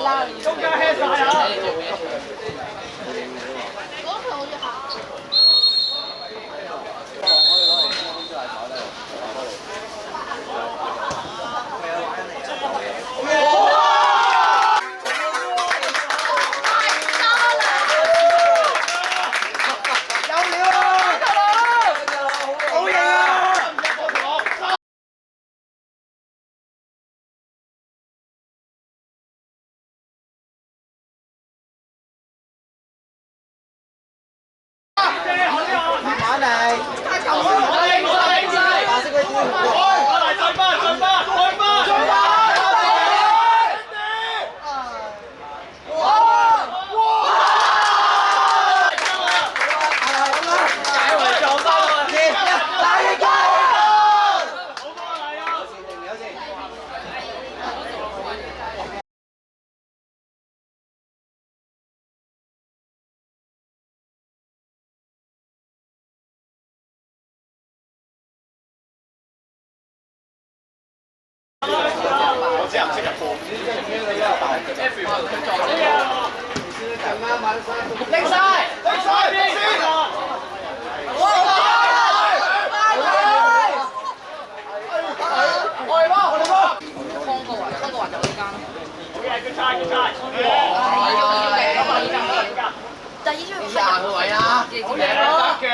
啦。中間 hea 曬啊！嗰佢好似行。馬嚟，白色嗰啲再翻，再翻，再翻，再翻！我知唔識入波。拎晒，拎晒，邊先？外波，外波。康國華就呢間。好嘢，佢差，佢差。但係依張廿個位啊！好嘢，得嘅。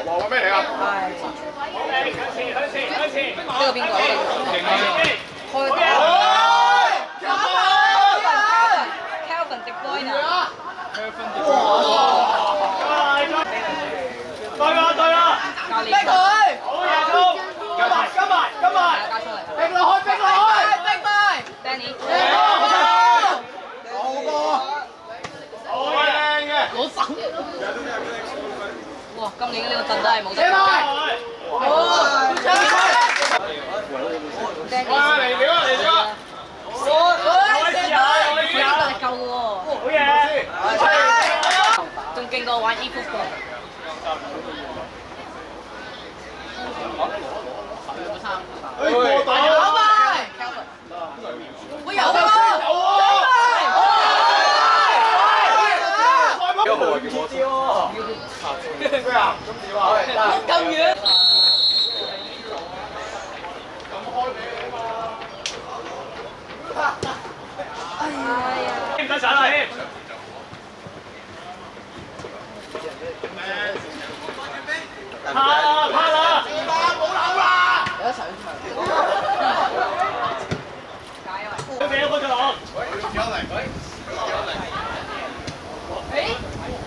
黃咩嚟啊？呢個邊個？開檔。Calvin De Bruyne。對啦，對啦。教練。好嘢，都。跟埋。逼落去，Danny。好靚嘅。攞手。哇！今年呢個陣真係冇得。嚟料啊！夠嘅喎。好嘢！仲勁過玩 e-football。跑埋。會有啊！1號係叫我知咩啊？咁點啊？咁遠。唔使上啦，添。拍啦！冇扭啦！準備開咗浪。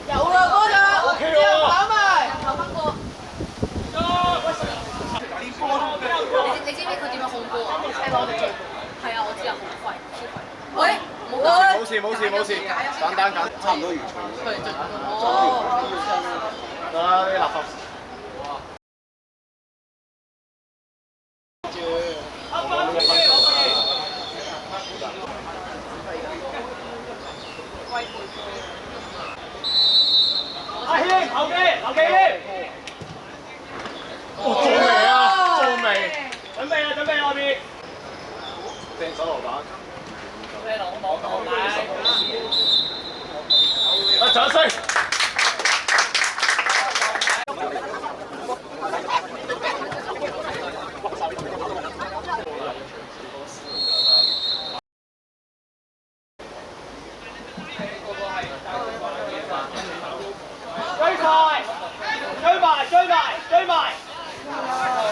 有啦嗰度。 OK 喎。跑埋。頭翻過。你知唔知佢點樣控波啊？係我哋做。係啊，我知啊，好快，超快。喂，冇事，簡單，差唔多完場。哦。得啦，啲垃圾。阿軒，後機，做未啊？做未？準備啦，外邊。掟手榴彈。咩攞網買？啊！掌聲。追埋，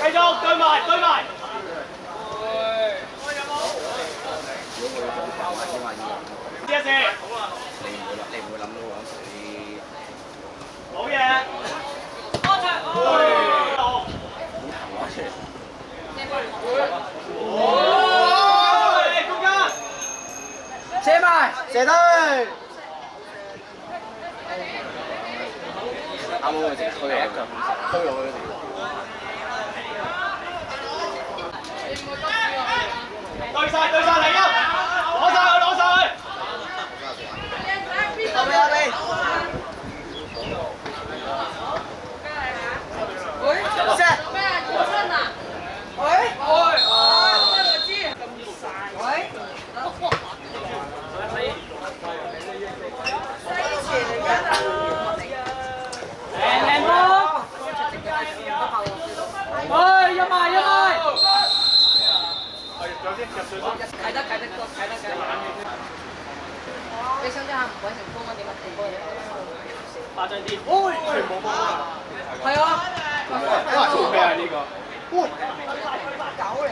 繼續對埋。試一試。你唔會諗到嗰陣時。好嘢。射埋，射得。啱好佢直推嚟一腳，推落去。對晒嚟音，攞晒佢。後邊。射。咩啊？做親啊？你想睇下吳偉成鋒啊？點啊？地波誇張啲，全部波啊！係啊！做咩啊？呢個？狗嚟㗎！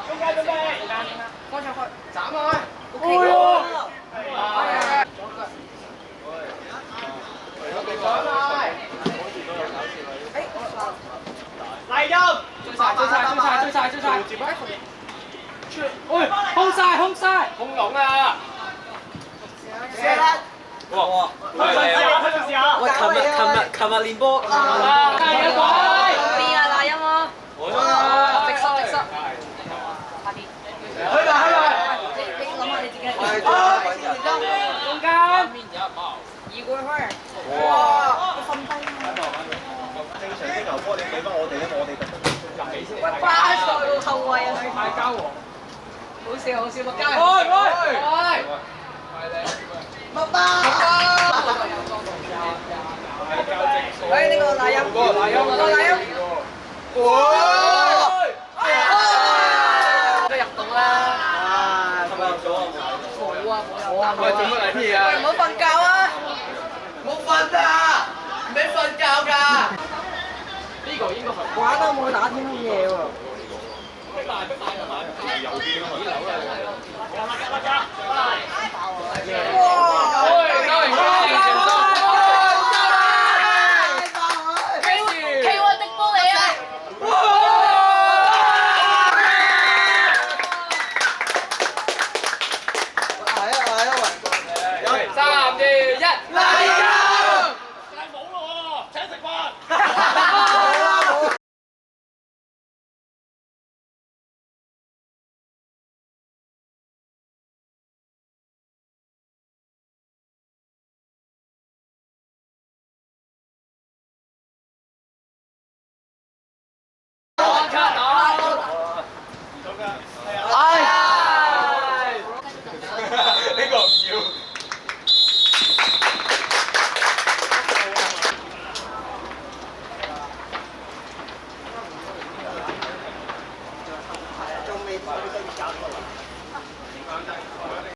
中間！方向開！斬啊！O K 喎！嚟音！追晒！喂，空晒！空籠啊！射啦！哇！試下！喂，琴日練波。邊啊？賴音啊！直塞！快啲！去埋！你諗下你自己係點？中間！移過去。哇！你瞓低。正常啲球波你俾翻我哋，因為我哋特登入尾先。喂，巴塞後衞啊！大交王！好笑，麥嘉仁。麥巴。喂，呢個賴音。都入到啦。冇啊！喂，做乜嚟啲啊？喂，唔好瞓覺啊！冇瞓啊！唔俾瞓覺㗎。呢個應該係玩都冇打天空嘢喎。逼大，右邊嗰個樓啦。